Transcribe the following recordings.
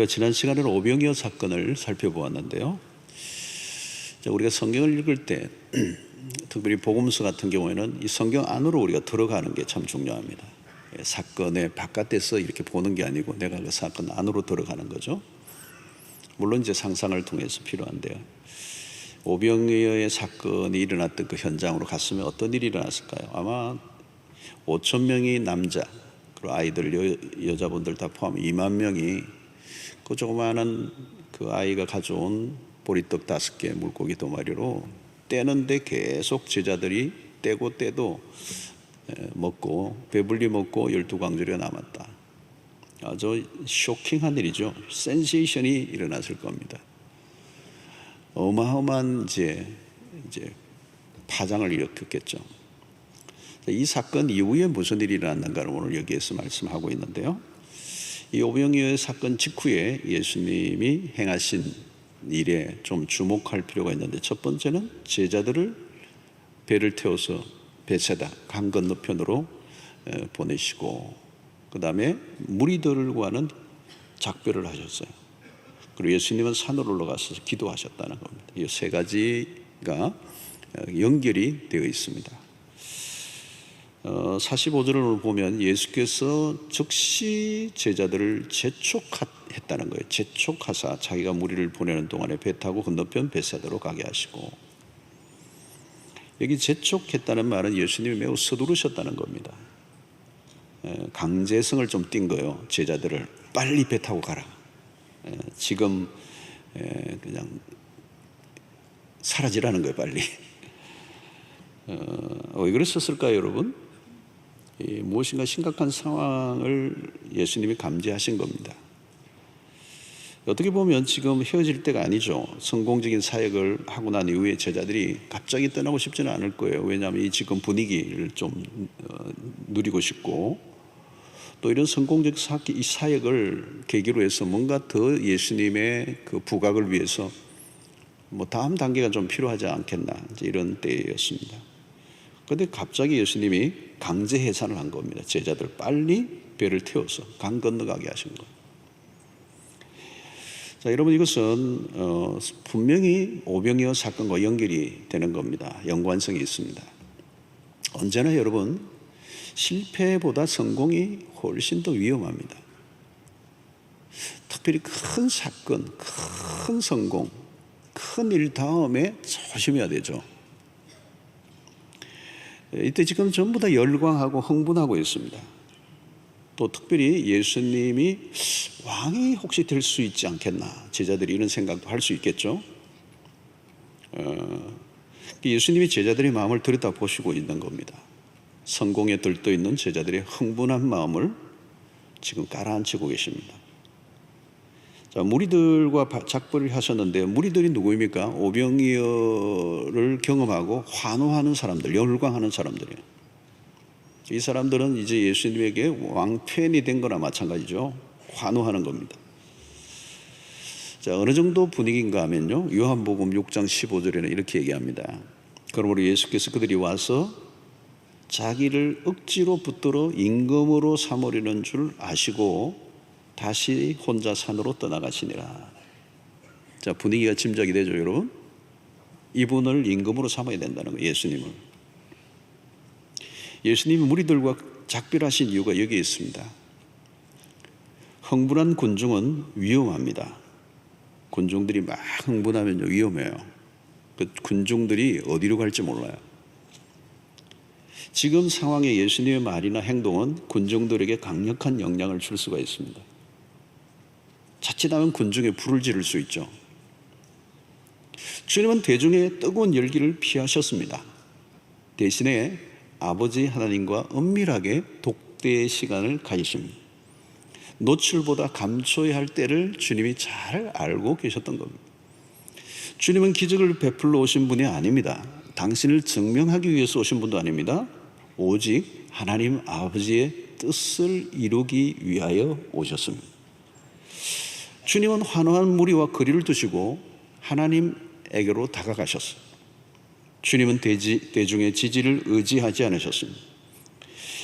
우리가 지난 시간에는 오병이어 사건을 살펴보았는데요. 우리가 성경을 읽을 때 특별히 복음서 같은 경우에는 이 성경 안으로 우리가 들어가는 게 참 중요합니다. 사건의 바깥에서 이렇게 보는 게 아니고 내가 그 사건 안으로 들어가는 거죠. 물론 이제 상상을 통해서 필요한데요. 오병이어의 사건이 일어났던 그 현장으로 갔으면 어떤 일이 일어났을까요? 아마 5천 명이 남자, 그리고 아이들, 여자분들 다 포함 2만 명이 그 조그마한 그 아이가 가져온 보리떡 5개, 물고기 2마리로 떼는데 계속 제자들이 떼고 떼도 먹고 배불리 먹고 12광주리가 남았다. 아주 쇼킹한 일이죠. 센세이션이 일어났을 겁니다. 어마어마한 이제 파장을 일으켰겠죠. 이 사건 이후에 무슨 일이 일어났는가를 오늘 여기에서 말씀하고 있는데요. 이 오병이어 사건 직후에 예수님이 행하신 일에 좀 주목할 필요가 있는데, 첫 번째는 제자들을 배를 태워서 베세다 강 건너편으로 보내시고, 그 다음에 무리들과는 작별을 하셨어요. 그리고 예수님은 산으로 올라가서 기도하셨다는 겁니다. 이 세 가지가 연결이 되어 있습니다. 45절을 보면 예수께서 즉시 제자들을 재촉했다는 거예요. 재촉하사 자기가 무리를 보내는 동안에 배 타고 건너편 베세다로 가게 하시고, 여기 재촉했다는 말은 예수님이 매우 서두르셨다는 겁니다. 강제성을 좀 띈 거예요. 제자들을 빨리 배 타고 가라. 지금 그냥 사라지라는 거예요. 빨리. 왜 그랬었을까요, 여러분? 무엇인가 심각한 상황을 예수님이 감지하신 겁니다. 어떻게 보면 지금 헤어질 때가 아니죠. 성공적인 사역을 하고 난 이후에 제자들이 갑자기 떠나고 싶지는 않을 거예요. 왜냐하면 이 지금 분위기를 좀 누리고 싶고, 또 이런 성공적 이 사역을 계기로 해서 뭔가 더 예수님의 그 부각을 위해서 다음 단계가 좀 필요하지 않겠나, 이런 때였습니다. 그런데 갑자기 예수님이 강제 해산을 한 겁니다. 제자들 빨리 배를 태워서 강 건너가게 하신 거예요. 자, 여러분, 이것은 분명히 오병이어 사건과 연결이 되는 겁니다. 연관성이 있습니다. 언제나 여러분, 실패보다 성공이 훨씬 더 위험합니다. 특별히 큰 사건, 큰 성공, 큰 일 다음에 조심해야 되죠. 이때 지금 전부 다 열광하고 흥분하고 있습니다. 또 특별히 예수님이 왕이 혹시 될 수 있지 않겠나, 제자들이 이런 생각도 할 수 있겠죠. 예수님이 제자들의 마음을 들여다보시고 있는 겁니다. 성공에 들떠 있는 제자들의 흥분한 마음을 지금 가라앉히고 계십니다. 자, 무리들과 작별을 하셨는데, 무리들이 누구입니까? 오병이어를 경험하고 환호하는 사람들, 열광하는 사람들이에요. 이 사람들은 이제 예수님에게 왕팬이 된 거나 마찬가지죠. 환호하는 겁니다. 자, 어느 정도 분위기인가 하면요, 요한복음 6장 15절에는 이렇게 얘기합니다. 그러므로 예수께서 그들이 와서 자기를 억지로 붙들어 임금으로 삼으려는 줄 아시고 다시 혼자 산으로 떠나가시니라. 자, 분위기가 짐작이 되죠, 여러분? 이분을 임금으로 삼아야 된다는 거예요, 예수님을. 예수님이 무리들과 작별하신 이유가 여기에 있습니다. 흥분한 군중은 위험합니다. 군중들이 막 흥분하면 위험해요. 그 군중들이 어디로 갈지 몰라요. 지금 상황에 예수님의 말이나 행동은 군중들에게 강력한 영향을 줄 수가 있습니다. 자칫하면 군중에 불을 지를 수 있죠. 주님은 대중의 뜨거운 열기를 피하셨습니다. 대신에 아버지 하나님과 은밀하게 독대의 시간을 가지십니다. 노출보다 감춰야 할 때를 주님이 잘 알고 계셨던 겁니다. 주님은 기적을 베풀러 오신 분이 아닙니다. 당신을 증명하기 위해서 오신 분도 아닙니다. 오직 하나님 아버지의 뜻을 이루기 위하여 오셨습니다. 주님은 환호한 무리와 거리를 두시고 하나님에게로 다가가셨어요. 주님은 대중의 지지를 의지하지 않으셨습니다.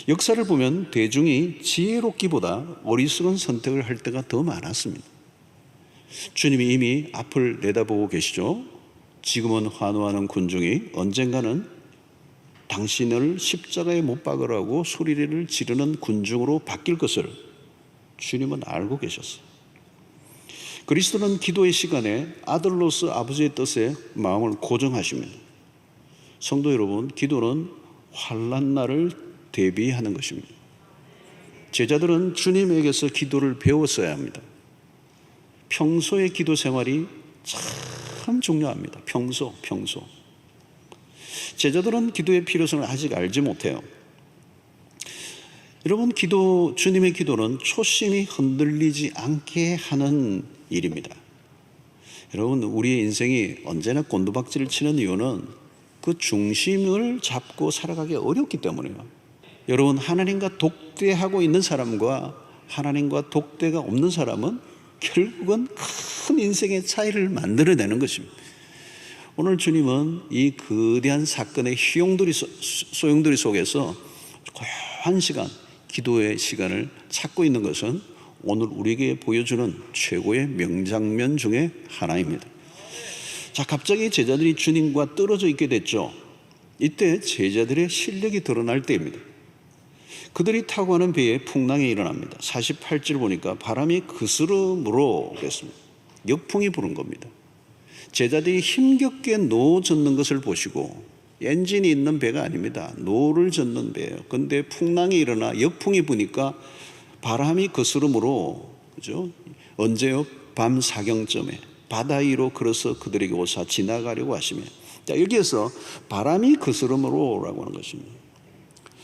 역사를 보면 대중이 지혜롭기보다 어리석은 선택을 할 때가 더 많았습니다. 주님이 이미 앞을 내다보고 계시죠. 지금은 환호하는 군중이 언젠가는 당신을 십자가에 못 박으라고 소리를 지르는 군중으로 바뀔 것을 주님은 알고 계셨어요. 그리스도는 기도의 시간에 아들로서 아버지의 뜻에 마음을 고정하십니다. 성도 여러분, 기도는 환난 날을 대비하는 것입니다. 제자들은 주님에게서 기도를 배웠어야 합니다. 평소의 기도 생활이 참 중요합니다. 평소. 제자들은 기도의 필요성을 아직 알지 못해요. 여러분, 주님의 기도는 초심이 흔들리지 않게 하는 일입니다. 여러분, 우리의 인생이 언제나 곤두박질을 치는 이유는 그 중심을 잡고 살아가기 어렵기 때문이에요. 여러분, 하나님과 독대하고 있는 사람과 하나님과 독대가 없는 사람은 결국은 큰 인생의 차이를 만들어내는 것입니다. 오늘 주님은 이 거대한 사건의 소용돌이 속에서 고요한 시간, 기도의 시간을 찾고 있는 것은 오늘 우리에게 보여주는 최고의 명장면 중에 하나입니다. 자, 갑자기 제자들이 주님과 떨어져 있게 됐죠. 이때 제자들의 실력이 드러날 때입니다. 그들이 타고 가는 배에 풍랑이 일어납니다. 48절 보니까 바람이 그스름으로 그랬습니다. 역풍이 부는 겁니다. 제자들이 힘겹게 노 젓는 것을 보시고, 엔진이 있는 배가 아닙니다. 노를 젓는 배예요. 그런데 풍랑이 일어나 역풍이 부니까 바람이 그스름으로, 그죠? 언제요? 밤 사경쯤에 바다 위로 걸어서 그들에게 오사 지나가려고 하시며, 자, 여기에서 바람이 그스름으로라고 하는 것입니다.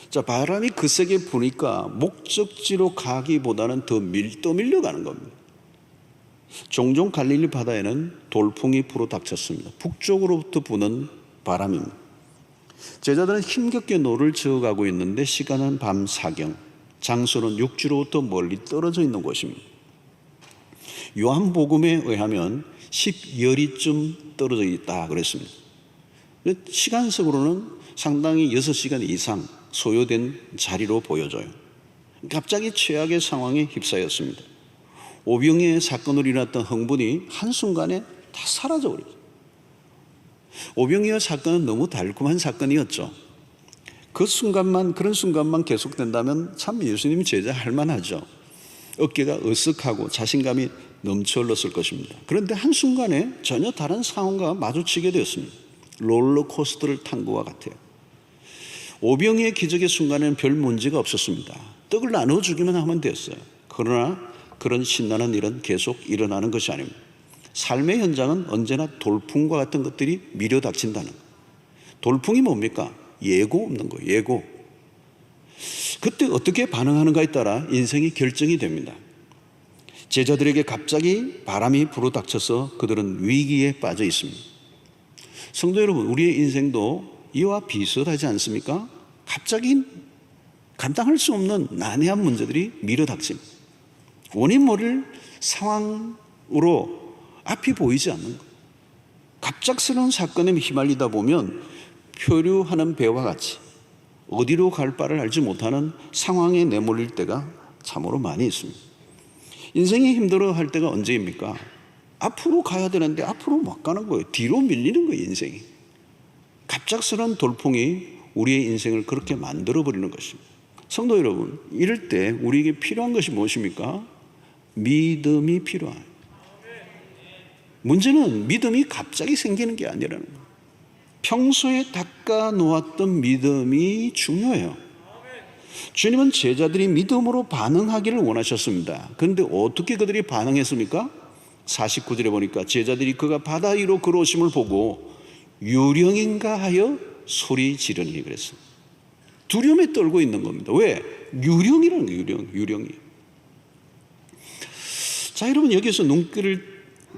자, 바람이 거세게 부니까 목적지로 가기보다는 더 밀려가는 겁니다. 종종 갈릴리 바다에는 돌풍이 불어닥쳤습니다. 북쪽으로부터 부는 바람입니다. 제자들은 힘겹게 노를 저어가고 있는데 시간은 밤 사경, 장소는 육지로부터 멀리 떨어져 있는 곳입니다. 요한복음에 의하면 10여리쯤 떨어져 있다 그랬습니다. 시간적으로는 상당히 6시간 이상 소요된 자리로 보여져요. 갑자기 최악의 상황에 휩싸였습니다. 오병이의 사건으로 일어났던 흥분이 한순간에 다 사라져버렸어요. 오병이어 사건은 너무 달콤한 사건이었죠. 그런 순간만 계속된다면 참 예수님이 제자할 만하죠. 어깨가 으쓱하고 자신감이 넘쳐 흘렀을 것입니다. 그런데 한순간에 전혀 다른 상황과 마주치게 되었습니다. 롤러코스터를 탄 것과 같아요. 오병이의 기적의 순간에는 별 문제가 없었습니다. 떡을 나눠주기만 하면 됐어요. 그러나 그런 신나는 일은 계속 일어나는 것이 아닙니다. 삶의 현장은 언제나 돌풍과 같은 것들이 밀어닥친다는 거예요. 돌풍이 뭡니까? 예고 없는 거예요. 예고. 그때 어떻게 반응하는가에 따라 인생이 결정이 됩니다. 제자들에게 갑자기 바람이 불어닥쳐서 그들은 위기에 빠져 있습니다. 성도 여러분, 우리의 인생도 이와 비슷하지 않습니까? 갑자기 감당할 수 없는 난해한 문제들이 밀어닥칩니다. 원인 모를 상황으로 앞이 보이지 않는 것. 갑작스러운 사건에 휘말리다 보면 표류하는 배와 같이 어디로 갈 바를 알지 못하는 상황에 내몰릴 때가 참으로 많이 있습니다. 인생이 힘들어할 때가 언제입니까? 앞으로 가야 되는데 앞으로 못 가는 거예요. 뒤로 밀리는 거예요, 인생이. 갑작스러운 돌풍이 우리의 인생을 그렇게 만들어버리는 것입니다. 성도 여러분, 이럴 때 우리에게 필요한 것이 무엇입니까? 믿음이 필요합니다. 문제는 믿음이 갑자기 생기는 게 아니라는 거예요. 평소에 닦아 놓았던 믿음이 중요해요. 주님은 제자들이 믿음으로 반응하기를 원하셨습니다. 그런데 어떻게 그들이 반응했습니까? 49절에 보니까 제자들이 그가 바다 위로 걸어오심을 보고 유령인가 하여 소리 지르니 그랬어요. 두려움에 떨고 있는 겁니다. 왜? 유령이라는 거예요. 유령이. 자, 여러분, 여기서 눈길을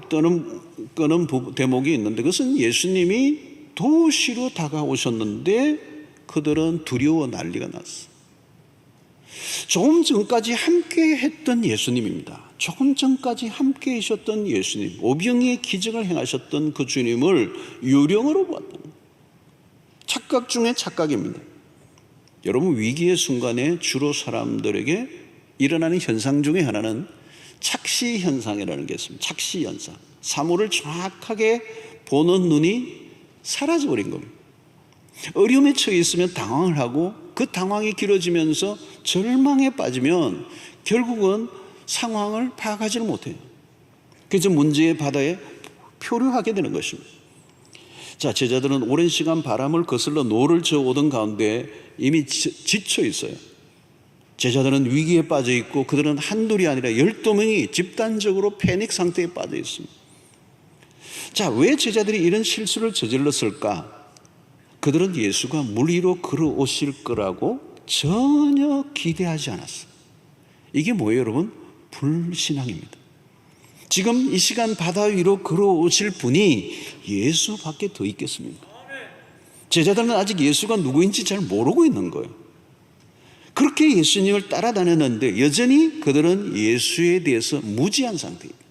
끄는 대목이 있는데 그것은 예수님이 도시로 다가오셨는데 그들은 두려워 난리가 났어. 조금 전까지 함께 했던 예수님입니다. 조금 전까지 함께 계셨던 예수님, 오병이의 기적을 행하셨던 그 주님을 유령으로 봤다. 착각 중에 착각입니다. 여러분, 위기의 순간에 주로 사람들에게 일어나는 현상 중에 하나는 착시 현상이라는 게 있습니다. 착시 현상. 사물을 정확하게 보는 눈이 사라져버린 겁니다. 어려움에 처해 있으면 당황을 하고 그 당황이 길어지면서 절망에 빠지면 결국은 상황을 파악하지를 못해요. 그래서 문제의 바다에 표류하게 되는 것입니다. 자, 제자들은 오랜 시간 바람을 거슬러 노를 저오던 가운데 이미 지쳐 있어요. 제자들은 위기에 빠져 있고 그들은 한둘이 아니라 12명이 집단적으로 패닉 상태에 빠져 있습니다. 자, 왜 제자들이 이런 실수를 저질렀을까? 그들은 예수가 물 위로 걸어오실 거라고 전혀 기대하지 않았어요. 이게 뭐예요, 여러분? 불신앙입니다. 지금 이 시간 바다 위로 걸어오실 분이 예수밖에 더 있겠습니까? 제자들은 아직 예수가 누구인지 잘 모르고 있는 거예요. 그렇게 예수님을 따라다녔는데 여전히 그들은 예수에 대해서 무지한 상태입니다.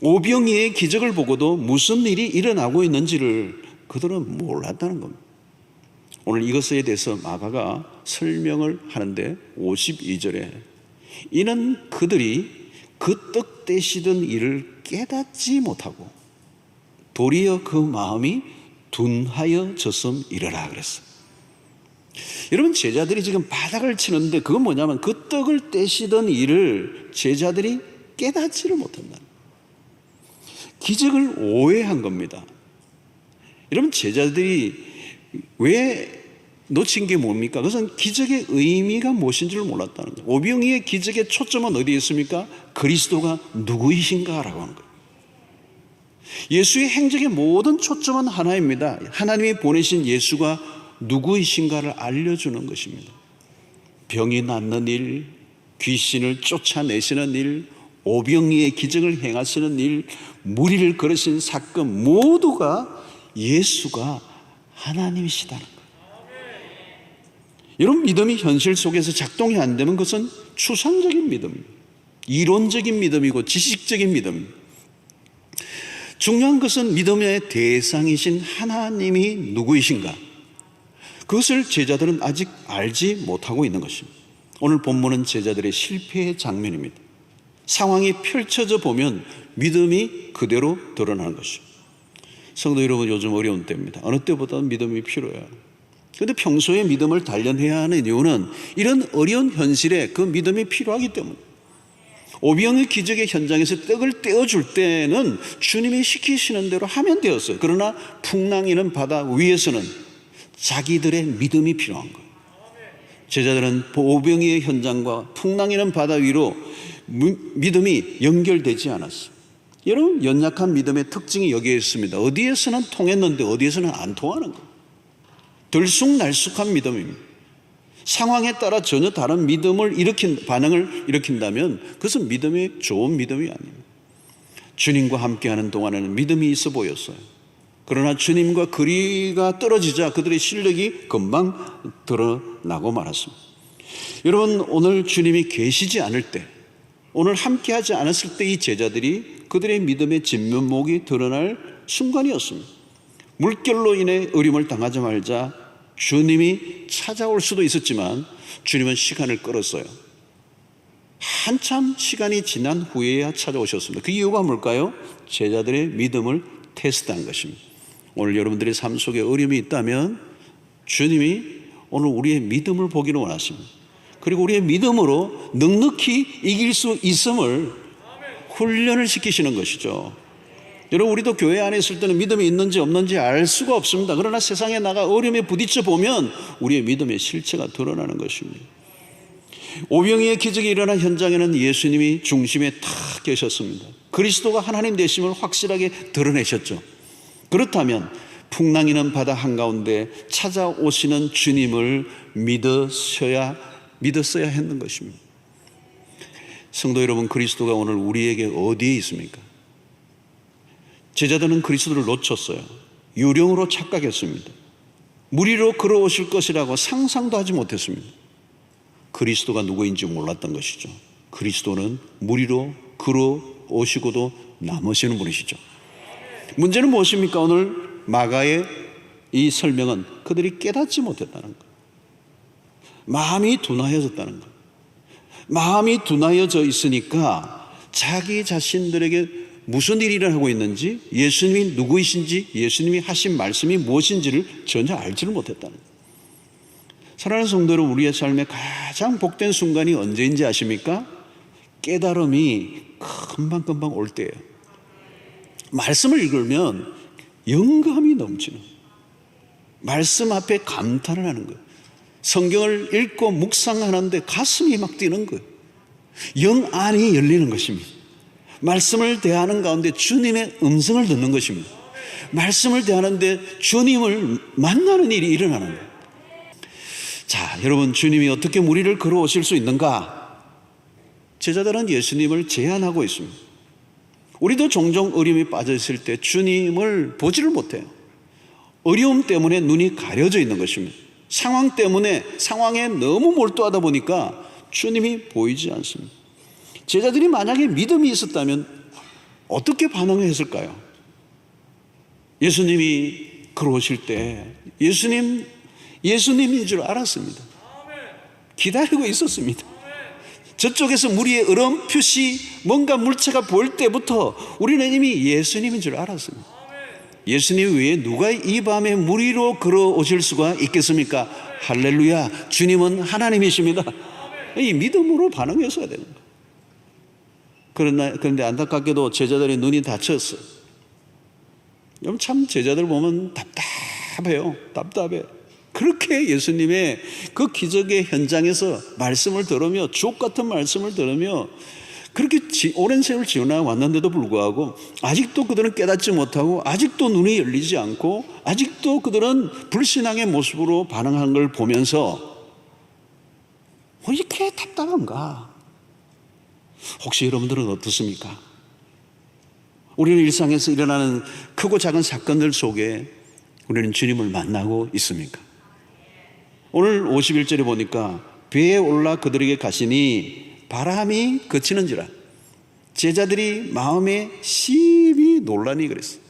오병이의 기적을 보고도 무슨 일이 일어나고 있는지를 그들은 몰랐다는 겁니다. 오늘 이것에 대해서 마가가 설명을 하는데 52절에 이는 그들이 그 떡 떼시던 일을 깨닫지 못하고 도리어 그 마음이 둔하여 졌음이러라 그랬어요. 여러분, 제자들이 지금 바닥을 치는데 그건 뭐냐면 그 떡을 떼시던 일을 제자들이 깨닫지를 못한다. 기적을 오해한 겁니다. 여러분, 제자들이 왜 놓친 게 뭡니까? 그것은 기적의 의미가 무엇인지를 몰랐다는 거예요. 오병이의 기적의 초점은 어디에 있습니까? 그리스도가 누구이신가라고 하는 거예요. 예수의 행적의 모든 초점은 하나입니다. 하나님이 보내신 예수가 누구이신가를 알려주는 것입니다. 병이 낫는 일, 귀신을 쫓아내시는 일, 오병이의 기적을 행하시는 일, 무리를 걸으신 사건 모두가 예수가 하나님이시다는 거예요. 여러분, 믿음이 현실 속에서 작동이 안 되면 그것은 추상적인 믿음입니다. 이론적인 믿음이고 지식적인 믿음입니다. 중요한 것은 믿음의 대상이신 하나님이 누구이신가? 그것을 제자들은 아직 알지 못하고 있는 것입니다. 오늘 본문은 제자들의 실패의 장면입니다. 상황이 펼쳐져 보면 믿음이 그대로 드러나는 것입니다. 성도 여러분, 요즘 어려운 때입니다. 어느 때보다는 믿음이 필요해요. 그런데 평소에 믿음을 단련해야 하는 이유는 이런 어려운 현실에 그 믿음이 필요하기 때문입니다. 오병의 기적의 현장에서 떡을 떼어줄 때는 주님이 시키시는 대로 하면 되었어요. 그러나 풍랑이는 바다 위에서는 자기들의 믿음이 필요한 거예요. 제자들은 오병이의 현장과 풍랑이는 바다 위로 믿음이 연결되지 않았어요. 여러분, 연약한 믿음의 특징이 여기에 있습니다. 어디에서는 통했는데 어디에서는 안 통하는 거예요. 들쑥날쑥한 믿음입니다. 상황에 따라 전혀 다른 믿음을 반응을 일으킨다면 그것은 믿음이 좋은 믿음이 아닙니다. 주님과 함께하는 동안에는 믿음이 있어 보였어요. 그러나 주님과 거리가 떨어지자 그들의 실력이 금방 드러나고 말았습니다. 여러분, 오늘 주님이 계시지 않을 때, 오늘 함께하지 않았을 때 이 제자들이 그들의 믿음의 진면목이 드러날 순간이었습니다. 물결로 인해 어려움을 당하지 말자 주님이 찾아올 수도 있었지만 주님은 시간을 끌었어요. 한참 시간이 지난 후에야 찾아오셨습니다. 그 이유가 뭘까요? 제자들의 믿음을 테스트한 것입니다. 오늘 여러분들의 삶 속에 어려움이 있다면 주님이 오늘 우리의 믿음을 보기를 원하십니다. 그리고 우리의 믿음으로 넉넉히 이길 수 있음을 훈련을 시키시는 것이죠. 여러분, 우리도 교회 안에 있을 때는 믿음이 있는지 없는지 알 수가 없습니다. 그러나 세상에 나가 어려움에 부딪혀 보면 우리의 믿음의 실체가 드러나는 것입니다. 오병이의 기적이 일어난 현장에는 예수님이 중심에 탁 계셨습니다. 그리스도가 하나님 되심을 확실하게 드러내셨죠. 그렇다면 풍랑이는 바다 한가운데 찾아오시는 주님을 믿었어야 했는 것입니다. 성도 여러분, 그리스도가 오늘 우리에게 어디에 있습니까? 제자들은 그리스도를 놓쳤어요. 유령으로 착각했습니다. 물 위로 걸어오실 것이라고 상상도 하지 못했습니다. 그리스도가 누구인지 몰랐던 것이죠. 그리스도는 물 위로 걸어오시고도 남으시는 분이시죠. 문제는 무엇입니까? 오늘 마가의 이 설명은 그들이 깨닫지 못했다는 것, 마음이 둔하여졌다는 것. 마음이 둔하여져 있으니까 자기 자신들에게 무슨 일이 일어나고 있는지, 예수님이 누구이신지, 예수님이 하신 말씀이 무엇인지를 전혀 알지를 못했다는 거예요. 사랑하는 성도 여러분, 우리의 삶에 가장 복된 순간이 언제인지 아십니까? 깨달음이 금방금방 올 때예요. 말씀을 읽으면 영감이 넘치는 거예요. 말씀 앞에 감탄을 하는 거예요. 성경을 읽고 묵상하는데 가슴이 막 뛰는 거예요. 영 안이 열리는 것입니다. 말씀을 대하는 가운데 주님의 음성을 듣는 것입니다. 말씀을 대하는데 주님을 만나는 일이 일어나는 거예요. 자, 여러분, 주님이 어떻게 무리를 걸어오실 수 있는가? 제자들은 예수님을 제안하고 있습니다. 우리도 종종 어려움에 빠져 있을 때 주님을 보지를 못해요. 어려움 때문에 눈이 가려져 있는 것입니다. 상황 때문에 상황에 너무 몰두하다 보니까 주님이 보이지 않습니다. 제자들이 만약에 믿음이 있었다면 어떻게 반응했을까요? 예수님이 걸어오실 때 예수님인 줄 알았습니다. 기다리고 있었습니다. 저쪽에서 무리의 어렴풋이 뭔가 물체가 보일 때부터 우리는 이미 예수님인 줄 알았습니다. 예수님 외에 누가 이 밤에 무리로 걸어오실 수가 있겠습니까? 할렐루야, 주님은 하나님이십니다. 이 믿음으로 반응했어야 되는 거예요. 그런데 안타깝게도 제자들의 눈이 닫혔어요. 여러분, 참 제자들 보면 답답해요. 답답해. 그렇게 예수님의 그 기적의 현장에서 말씀을 들으며, 주옥 같은 말씀을 들으며 그렇게 오랜 세월 지나왔는데도 불구하고 아직도 그들은 깨닫지 못하고, 아직도 눈이 열리지 않고, 아직도 그들은 불신앙의 모습으로 반응한 걸 보면서 왜 이렇게 답답한가? 혹시 여러분들은 어떻습니까? 우리는 일상에서 일어나는 크고 작은 사건들 속에 우리는 주님을 만나고 있습니까? 오늘 51절에 보니까 배에 올라 그들에게 가시니 바람이 그치는지라 제자들이 마음에 심히 놀라니 그랬어요.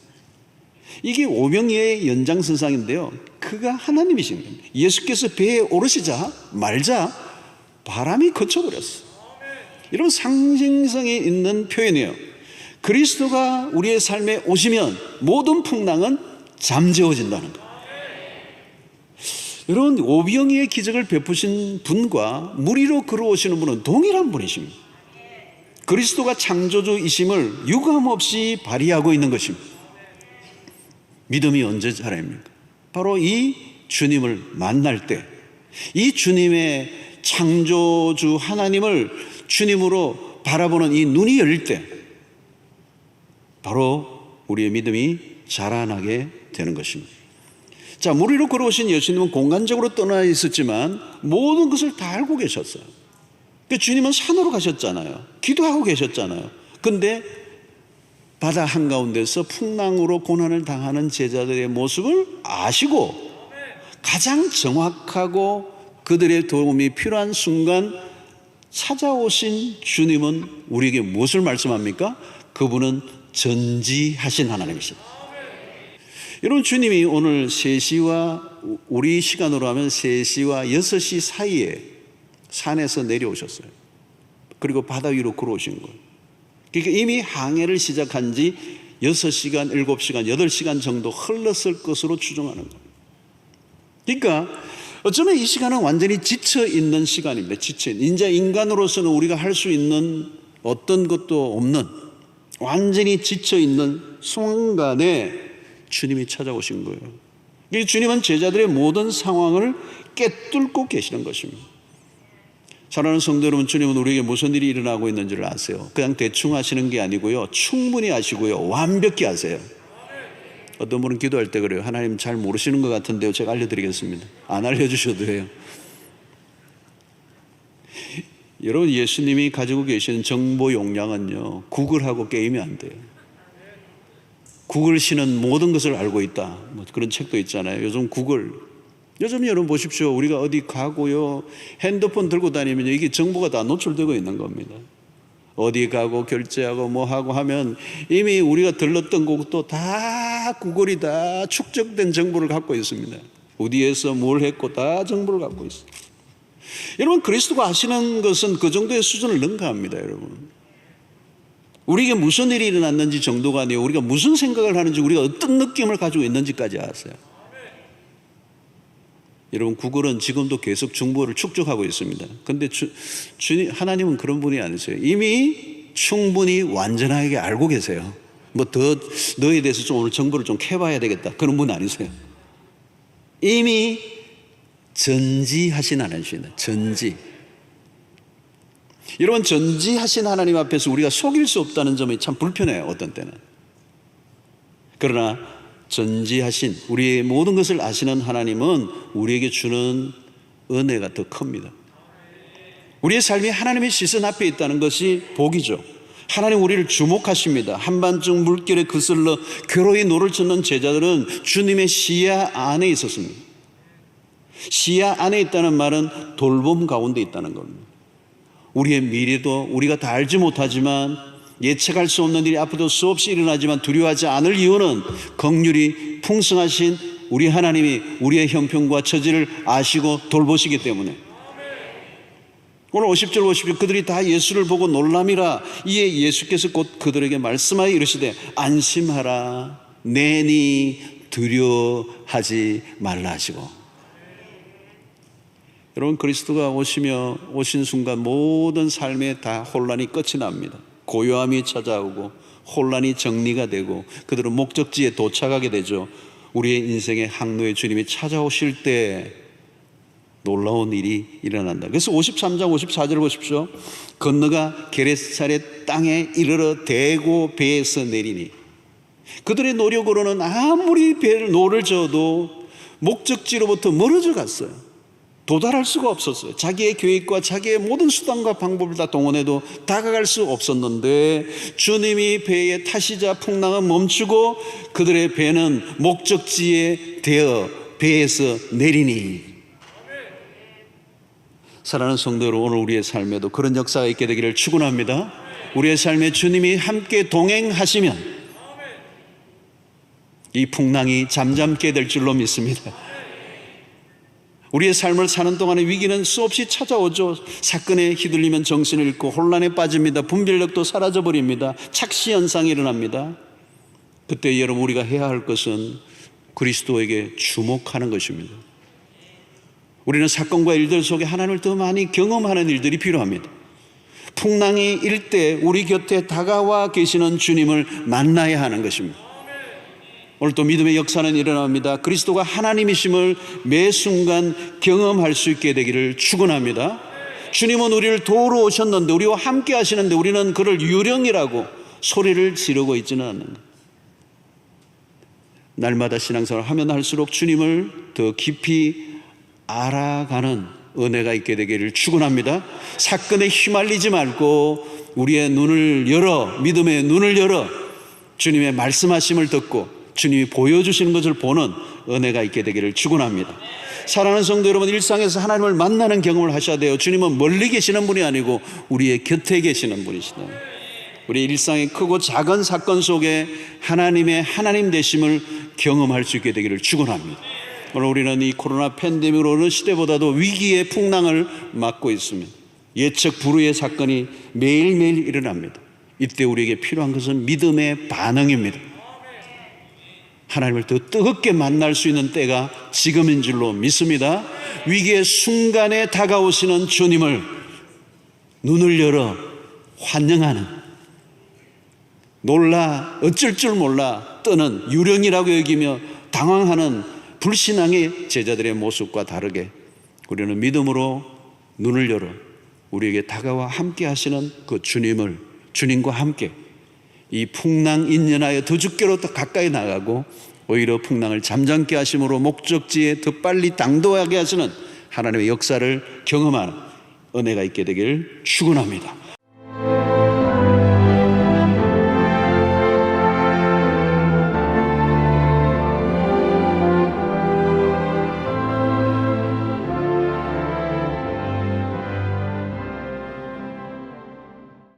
이게 오병이의 연장선상인데요, 그가 하나님이신 겁니다. 예수께서 배에 오르시자 말자 바람이 그쳐버렸어요. 이런 상징성이 있는 표현이에요. 그리스도가 우리의 삶에 오시면 모든 풍랑은 잠재워진다는 거예요. 여러분, 오병이의 기적을 베푸신 분과 무리로 걸어오시는 분은 동일한 분이십니다. 그리스도가 창조주이심을 유감없이 발휘하고 있는 것입니다. 믿음이 언제 자랍니까? 바로 이 주님을 만날 때, 이 주님의 창조주 하나님을 주님으로 바라보는 이 눈이 열릴 때 바로 우리의 믿음이 자라나게 되는 것입니다. 자, 무리로 걸어오신 예수님은 공간적으로 떠나 있었지만 모든 것을 다 알고 계셨어요. 주님은 산으로 가셨잖아요. 기도하고 계셨잖아요. 근데 바다 한가운데서 풍랑으로 고난을 당하는 제자들의 모습을 아시고 가장 정확하고 그들의 도움이 필요한 순간 찾아오신 주님은 우리에게 무엇을 말씀합니까? 그분은 전지하신 하나님이십니다. 여러분, 주님이 오늘 3시와 우리 시간으로 하면 3시와 6시 사이에 산에서 내려오셨어요. 그리고 바다 위로 걸어오신 거예요. 그러니까 이미 항해를 시작한 지 6시간, 7시간, 8시간 정도 흘렀을 것으로 추정하는 거예요. 그러니까 어쩌면 이 시간은 완전히 지쳐있는 시간입니다. 이제 인간으로서는 우리가 할 수 있는 어떤 것도 없는 완전히 지쳐있는 순간에 주님이 찾아오신 거예요. 주님은 제자들의 모든 상황을 꿰뚫고 계시는 것입니다. 사랑하는 성도 여러분, 주님은 우리에게 무슨 일이 일어나고 있는지를 아세요. 그냥 대충 하시는 게 아니고요, 충분히 아시고요, 완벽히 아세요. 어떤 분은 기도할 때 그래요. 하나님 잘 모르시는 것 같은데요, 제가 알려드리겠습니다. 안 알려주셔도 돼요. 여러분, 예수님이 가지고 계시는 정보 용량은요, 구글하고 게임이 안 돼요. 구글 씨는 모든 것을 알고 있다, 뭐 그런 책도 있잖아요. 요즘 여러분 보십시오. 우리가 어디 가고요, 핸드폰 들고 다니면 이게 정보가 다 노출되고 있는 겁니다. 어디 가고 결제하고 뭐 하고 하면 이미 우리가 들렀던 곳도 다 구글이 다 축적된 정보를 갖고 있습니다. 어디에서 뭘 했고 다 정보를 갖고 있어요. 여러분, 그리스도가 하시는 것은 그 정도의 수준을 능가합니다. 여러분, 우리에게 무슨 일이 일어났는지 정도가 아니에요. 우리가 무슨 생각을 하는지, 우리가 어떤 느낌을 가지고 있는지까지 아세요. 여러분, 구글은 지금도 계속 중보를 축적하고 있습니다. 그런데 하나님은 그런 분이 아니세요. 이미 충분히 완전하게 알고 계세요. 뭐 더 너에 대해서 좀 오늘 정보를 좀 캐봐야 되겠다, 그런 분 아니세요. 이미 전지하신 하나님이십니다. 전지. 여러분, 전지하신 하나님 앞에서 우리가 속일 수 없다는 점이 참 불편해요, 어떤 때는. 그러나 전지하신 우리의 모든 것을 아시는 하나님은 우리에게 주는 은혜가 더 큽니다. 우리의 삶이 하나님의 시선 앞에 있다는 것이 복이죠. 하나님 우리를 주목하십니다. 한밤중 물결에 거슬러 괴로이 노를 젓는 제자들은 주님의 시야 안에 있었습니다. 시야 안에 있다는 말은 돌봄 가운데 있다는 겁니다. 우리의 미래도 우리가 다 알지 못하지만, 예측할 수 없는 일이 앞으로 수없이 일어나지만 두려워하지 않을 이유는 긍휼이 풍성하신 우리 하나님이 우리의 형편과 처지를 아시고 돌보시기 때문에. 오늘 50절 50절 그들이 다 예수를 보고 놀람이라. 이에 예수께서 곧 그들에게 말씀하여 이르시되 안심하라, 내니 두려워하지 말라 하시고. 여러분, 그리스도가 오신 순간 모든 삶에 다 혼란이 끝이 납니다. 고요함이 찾아오고 혼란이 정리가 되고 그들은 목적지에 도착하게 되죠. 우리의 인생의 항로에 주님이 찾아오실 때 놀라운 일이 일어난다. 그래서 53장 54절을 보십시오. 건너가 게네사렛 땅에 이르러 대고 배에서 내리니. 그들의 노력으로는 아무리 노를 저어도 목적지로부터 멀어져 갔어요. 도달할 수가 없었어요. 자기의 계획과 자기의 모든 수단과 방법을 다 동원해도 다가갈 수 없었는데, 주님이 배에 타시자 풍랑은 멈추고 그들의 배는 목적지에 대어 배에서 내리니. 사랑하는 성도 여러분, 오늘 우리의 삶에도 그런 역사가 있게 되기를 축원합니다. 우리의 삶에 주님이 함께 동행하시면 이 풍랑이 잠잠게 될 줄로 믿습니다. 우리의 삶을 사는 동안에 위기는 수없이 찾아오죠. 사건에 휘둘리면 정신을 잃고 혼란에 빠집니다. 분별력도 사라져버립니다. 착시 현상이 일어납니다. 그때 여러분, 우리가 해야 할 것은 그리스도에게 주목하는 것입니다. 우리는 사건과 일들 속에 하나님을 더 많이 경험하는 일들이 필요합니다. 풍랑이 일 때 우리 곁에 다가와 계시는 주님을 만나야 하는 것입니다. 오늘 또 믿음의 역사는 일어납니다. 그리스도가 하나님이심을 매 순간 경험할 수 있게 되기를 축원합니다. 주님은 우리를 도우러 오셨는데, 우리와 함께 하시는데 우리는 그를 유령이라고 소리를 지르고 있지는 않는 것. 날마다 신앙생활을 하면 할수록 주님을 더 깊이 알아가는 은혜가 있게 되기를 축원합니다. 사건에 휘말리지 말고 우리의 눈을 열어, 믿음의 눈을 열어 주님의 말씀하심을 듣고 주님이 보여주시는 것을 보는 은혜가 있게 되기를 축원합니다. 사랑하는 성도 여러분, 일상에서 하나님을 만나는 경험을 하셔야 돼요. 주님은 멀리 계시는 분이 아니고 우리의 곁에 계시는 분이시다. 우리 일상의 크고 작은 사건 속에 하나님의 하나님 되심을 경험할 수 있게 되기를 축원합니다. 오늘 우리는 이 코로나 팬데믹으로 어느 시대보다도 위기의 풍랑을 맞고 있습니다. 예측 불후의 사건이 매일매일 일어납니다. 이때 우리에게 필요한 것은 믿음의 반응입니다. 하나님을 더 뜨겁게 만날 수 있는 때가 지금인 줄로 믿습니다. 위기의 순간에 다가오시는 주님을 눈을 열어 환영하는, 놀라 어쩔 줄 몰라 떠는, 유령이라고 여기며 당황하는 불신앙의 제자들의 모습과 다르게 우리는 믿음으로 눈을 열어 우리에게 다가와 함께 하시는 그 주님과 함께 이 풍랑 인연하여 더 주께로 더 가까이 나가고 오히려 풍랑을 잠잠케 하심으로 목적지에 더 빨리 당도하게 하시는 하나님의 역사를 경험하는 은혜가 있게 되기를 축원합니다.